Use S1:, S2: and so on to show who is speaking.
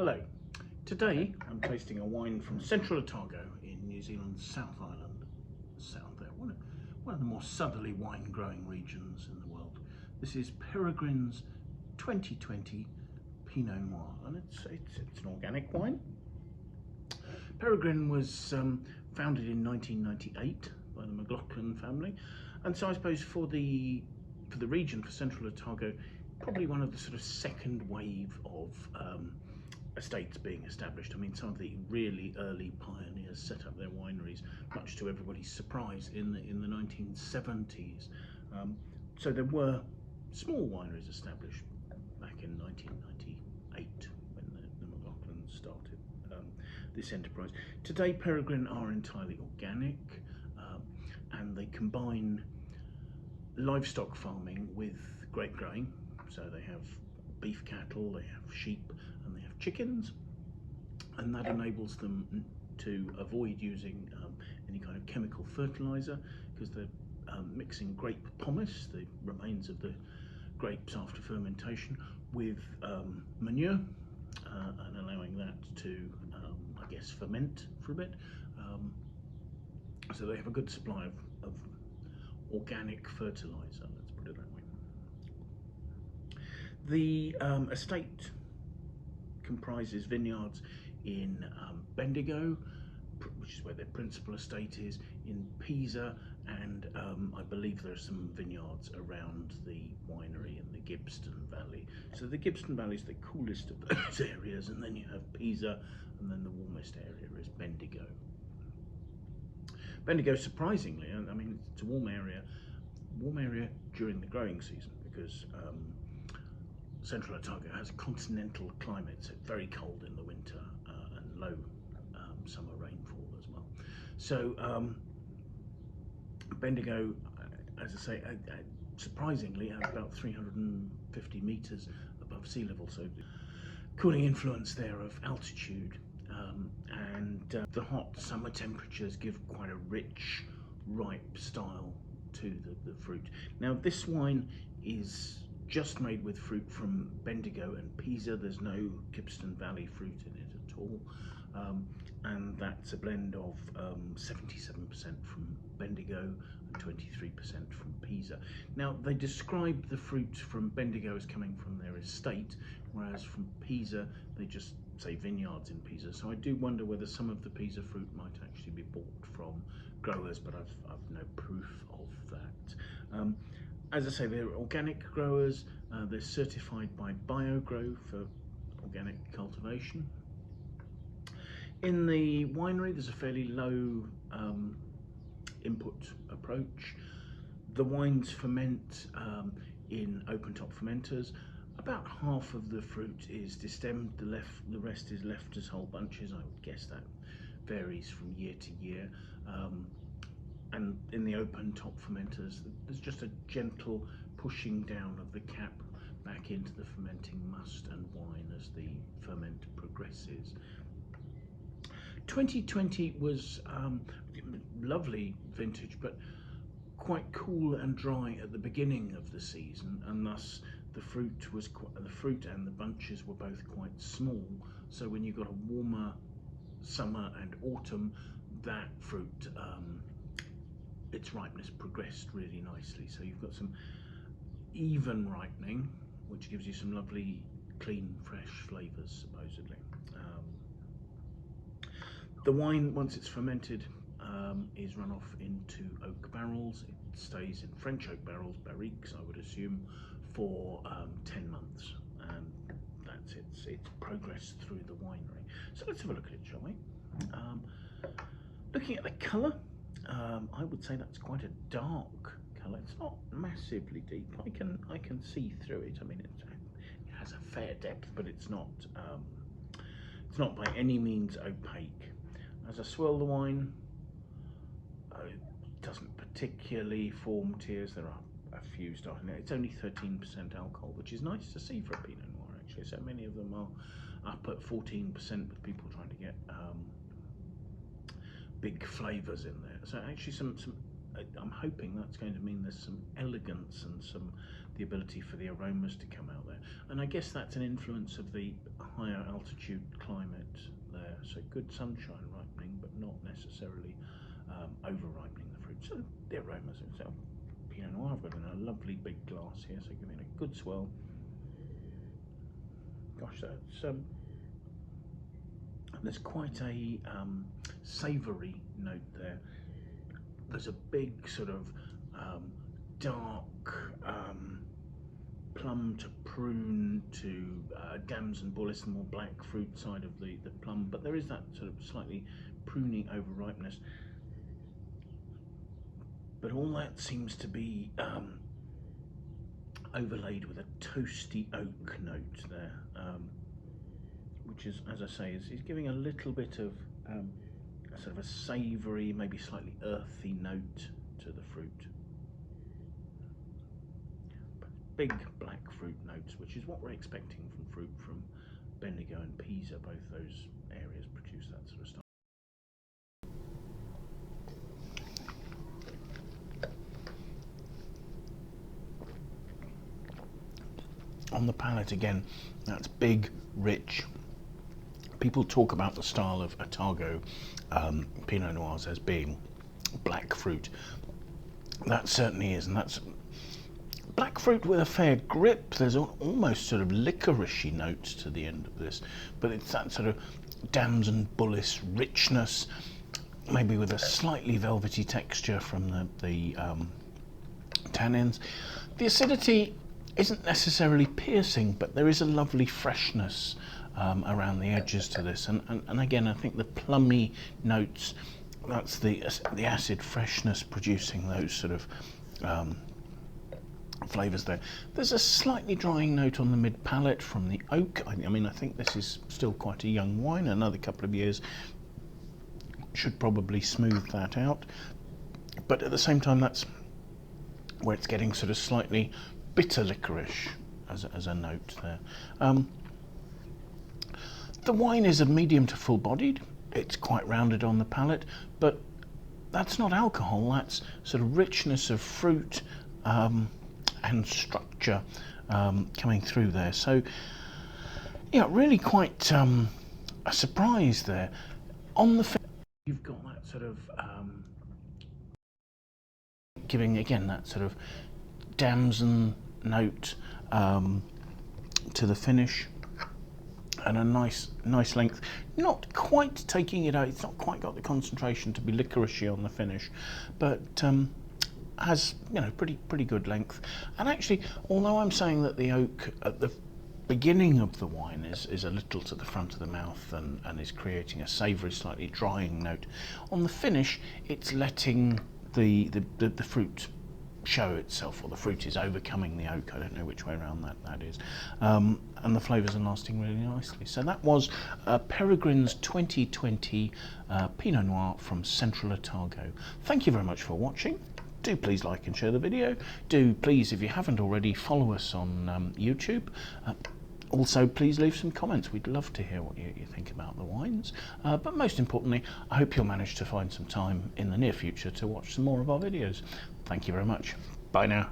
S1: Hello, today I'm tasting a wine from Central Otago in New Zealand's South Island. South there, one of the more southerly wine growing regions in the world. This is Peregrine's 2020 Pinot Noir, and it's an organic wine. Peregrine was founded in 1998 by the McLaughlin family, and so I suppose for the region, for Central Otago, probably one of the sort of second wave of estates being established. I mean, some of the really early pioneers set up their wineries, much to everybody's surprise, in the 1970s. So there were small wineries established back in 1998 when the McLaughlins started this enterprise. Today, Peregrine are entirely organic, and they combine livestock farming with grape growing. So they have beef cattle, they have sheep, and they have chickens, and that enables them to avoid using any kind of chemical fertilizer, because they're mixing grape pomace, the remains of the grapes after fermentation, with manure, and allowing that to, I guess, ferment for a bit. So they have a good supply of organic fertilizer, let's put it that way. The estate comprises vineyards in Bendigo, which is where their principal estate is, in Pisa, and I believe there are some vineyards around the winery in the Gibbston Valley. So the Gibbston Valley is the coolest of those areas, and then you have Pisa, and then the warmest area is Bendigo. Bendigo, surprisingly, I mean, it's a warm area during the growing season, because Central Otago has a continental climate, so it's very cold in the winter and low summer rainfall as well. So Bendigo, as I say, surprisingly, about 350 metres above sea level, so cooling influence there of altitude, and the hot summer temperatures give quite a rich, ripe style to the fruit. Now, this wine is just made with fruit from Bendigo and Pisa. There's no Gibbston Valley fruit in it at all, and that's a blend of 77% from Bendigo and 23% from Pisa. Now, they describe the fruit from Bendigo as coming from their estate, whereas from Pisa they just say vineyards in Pisa. So I do wonder whether some of the Pisa fruit might actually be bought from growers, but I've no proof of that. As I say, they're organic growers. They're certified by BioGrow for organic cultivation. In the winery, there's a fairly low input approach. The wines ferment in open-top fermenters. About half of the fruit is destemmed, the rest is left as whole bunches. I would guess that varies from year to year. And in the open-top fermenters, there's just a gentle pushing down of the cap back into the fermenting must and wine as the ferment progresses. 2020 was lovely vintage, but quite cool and dry at the beginning of the season, and thus the fruit and the bunches were both quite small. So when you got a warmer summer and autumn, that fruit, its ripeness progressed really nicely. So you've got some even ripening, which gives you some lovely, clean, fresh flavours, supposedly. The wine, once it's fermented, is run off into oak barrels. It stays in French oak barrels, barriques, I would assume, for 10 months, and that's its progress through the winery. So let's have a look at it, shall we? Looking at the colour, I would say that's quite a dark colour. It's not massively deep. I can see through it. I mean, it has a fair depth, but it's not by any means opaque. As I swirl the wine, it doesn't particularly form tears. There are a few starting there. It's only 13% alcohol, which is nice to see for a Pinot Noir, actually. So many of them are up at 14%, with people trying to get big flavours in there. So actually some I'm hoping that's going to mean there's some elegance and the ability for the aromas to come out there. And I guess that's an influence of the higher altitude climate there. So good sunshine ripening, but not necessarily over ripening the fruit. So the aromas itself. Pinot Noir, I've got in a lovely big glass here, so giving it a good swell. Gosh, that's there's quite a savoury note there. There's a big sort of dark plum to prune to dams and bullis, the more black fruit side of the plum, but there is that sort of slightly pruning over ripeness. But all that seems to be overlaid with a toasty oak note there, which is, as I say, is giving a little bit of a sort of a savoury, maybe slightly earthy note to the fruit. But big black fruit notes, which is what we're expecting from fruit from Bendigo and Pisa. Both those areas produce that sort of stuff. On the palate again, that's big, rich. People talk about the style of Otago Pinot Noirs as being black fruit. That certainly is, and that's black fruit with a fair grip. There's almost sort of licoricey notes to the end of this, but it's that sort of dams and bullis richness, maybe with a slightly velvety texture from the tannins. The acidity isn't necessarily piercing, but there is a lovely freshness around the edges to this, and again, I think the plummy notes, that's the acid freshness producing those sort of flavours there. There's a slightly drying note on the mid palate from the oak. I mean, I think this is still quite a young wine. Another couple of years should probably smooth that out, but at the same time, that's where it's getting sort of slightly bitter licorice as a note there. The wine is a medium to full bodied. It's quite rounded on the palate, but that's not alcohol, that's sort of richness of fruit and structure coming through there. So yeah, really quite a surprise there. On the you've got that sort of giving again that sort of damson note to the finish, and a nice length, not quite taking it out, it's not quite got the concentration to be licoricey on the finish, but has, you know, pretty good length. And actually, although I'm saying that the oak at the beginning of the wine is a little to the front of the mouth and is creating a savoury, slightly drying note, on the finish it's letting the fruit show itself, or the fruit is overcoming the oak. I don't know which way around that is, and the flavours are lasting really nicely. So that was Peregrine's 2020 Pinot Noir from Central Otago. Thank you very much for watching. Do please like and share the video. Do please, if you haven't already, follow us on YouTube. Also, please leave some comments. We'd love to hear what you think about the wines. But most importantly, I hope you'll manage to find some time in the near future to watch some more of our videos. Thank you very much. Bye now.